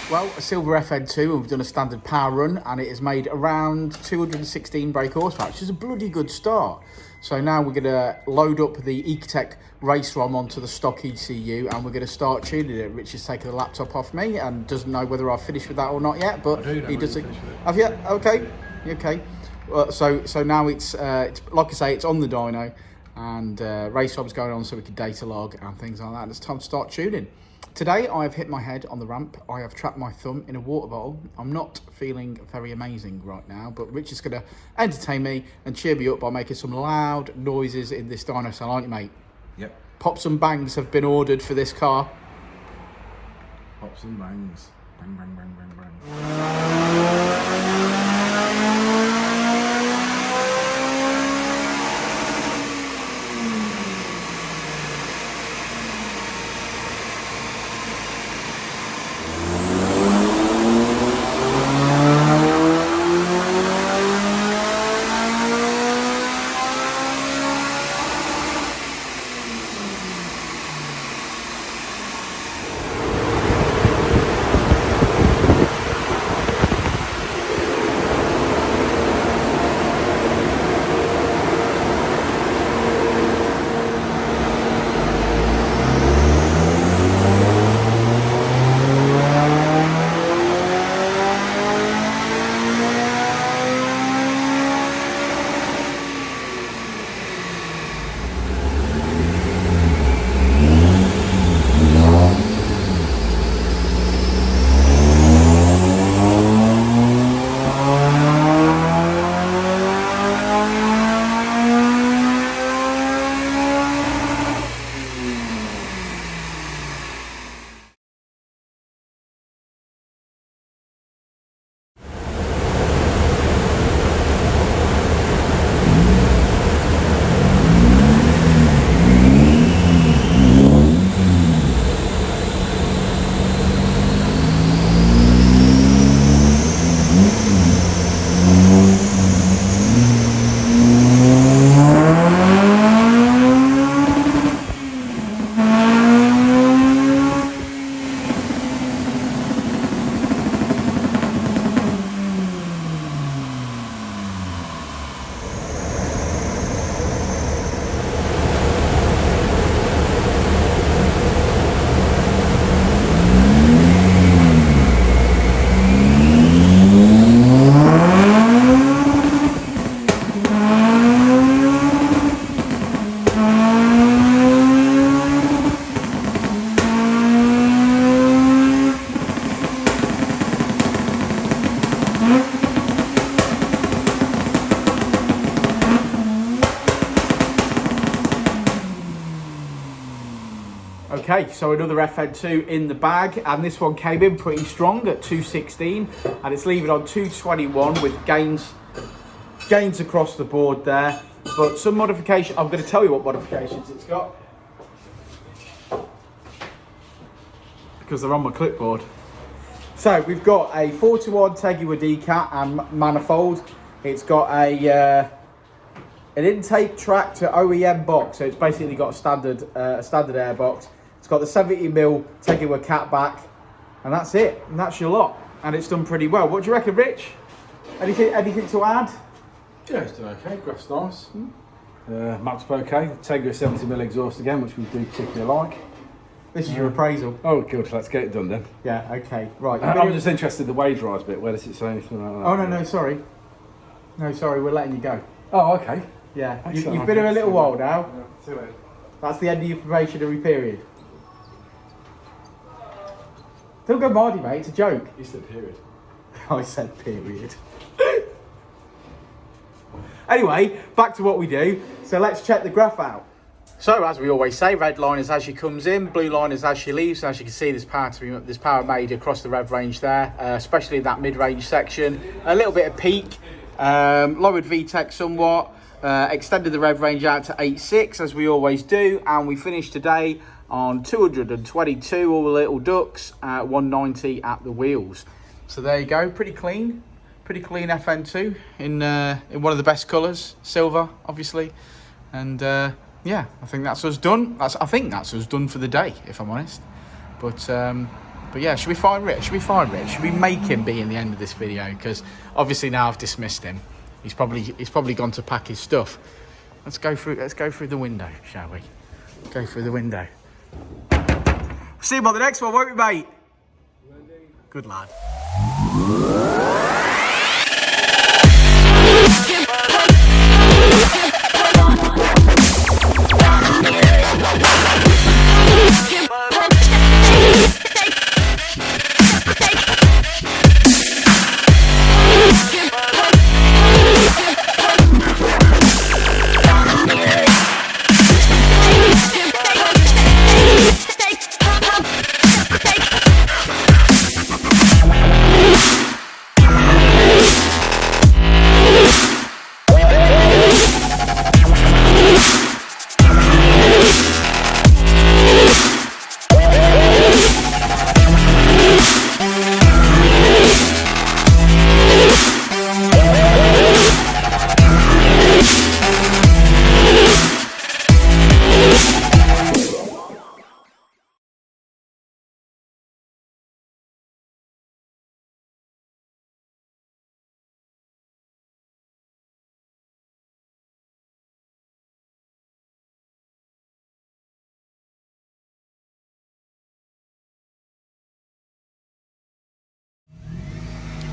Well, a silver FN2, and we've done a standard power run, and it has made around 216 brake horsepower, which is a bloody good start. So now we're going to load up the Ecutek race ROM onto the stock ECU, and we're going to start tuning it. Rich has taken the laptop off me and doesn't know whether I've finished with that or not yet, but he doesn't. Have you? Okay, okay. So now it's like I say, it's on the dyno, and race ROM's going on so we can data log and things like that. And it's time to start tuning. Today I have hit my head on the ramp. I have trapped my thumb in a water bottle. I'm not feeling very amazing right now, but Rich is going to entertain me and cheer me up by making some loud noises in this dyno sound, aren't you, mate? Yep. Pops and bangs have been ordered for this car. Pops and bangs. Bang, bang, bang, bang, bang. Okay, so another FN2 in the bag, and this one came in pretty strong at 216, and it's leaving on 221 with gains across the board there. But some modification, I'm going to tell you what modifications it's got, because they're on my clipboard. So we've got a 4-to-1 Teguar decat and manifold. It's got an intake track to OEM box, so it's basically got a standard air box. It's got the 70mm Teguar cat back, and that's it. And that's your lot. And it's done pretty well. What do you reckon, Rich? Anything to add? Yeah, it's done okay. Graph's nice. Map's okay. Teguar 70mm exhaust again, which we do particularly like. This is your appraisal. Oh, good. Let's get it done then. Yeah, okay. Right. I'm just interested in the wage rise bit. Where does it say anything like that? Oh, no, sorry. No, sorry, we're letting you go. Oh, okay. Yeah, you've been here a little while now. Yeah, that's the end of your probationary period. Don't go Mardy, mate. It's a joke. You said period. I said period. Anyway, back to what we do. So let's check the graph out. So as we always say, red line is as she comes in, blue line is as she leaves. So as you can see, there's power made across the rev range there, especially in that mid-range section. A little bit of peak, lowered VTEC somewhat, extended the rev range out to 8.6 as we always do, and we finished today on 222, all the little ducks, 190 at the wheels. So there you go, pretty clean FN2 in one of the best colours, silver, obviously, and yeah, I think that's us done. I think that's us done for the day, if I'm honest. But But yeah, should we find Rich? Should we find Rich? Should we make him be in the end of this video? Because obviously now I've dismissed him. He's probably gone to pack his stuff. Let's go through the window, shall we? Go through the window. See you on the next one, won't we, mate? Good lad.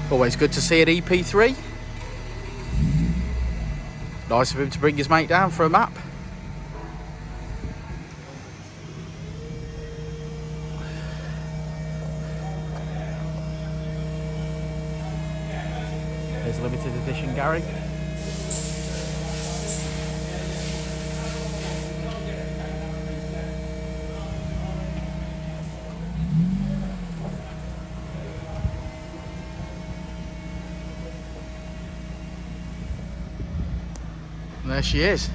Always good to see an EP3. Nice of him to bring his mate down for a map. There's a limited edition Gary. And there she is.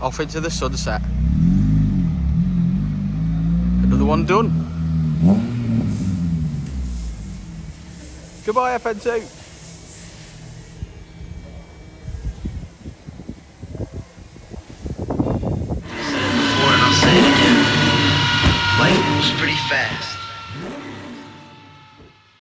Off into the sunset. Another one done. Goodbye, FN2. Before and I'll say it again. Life moves pretty fast.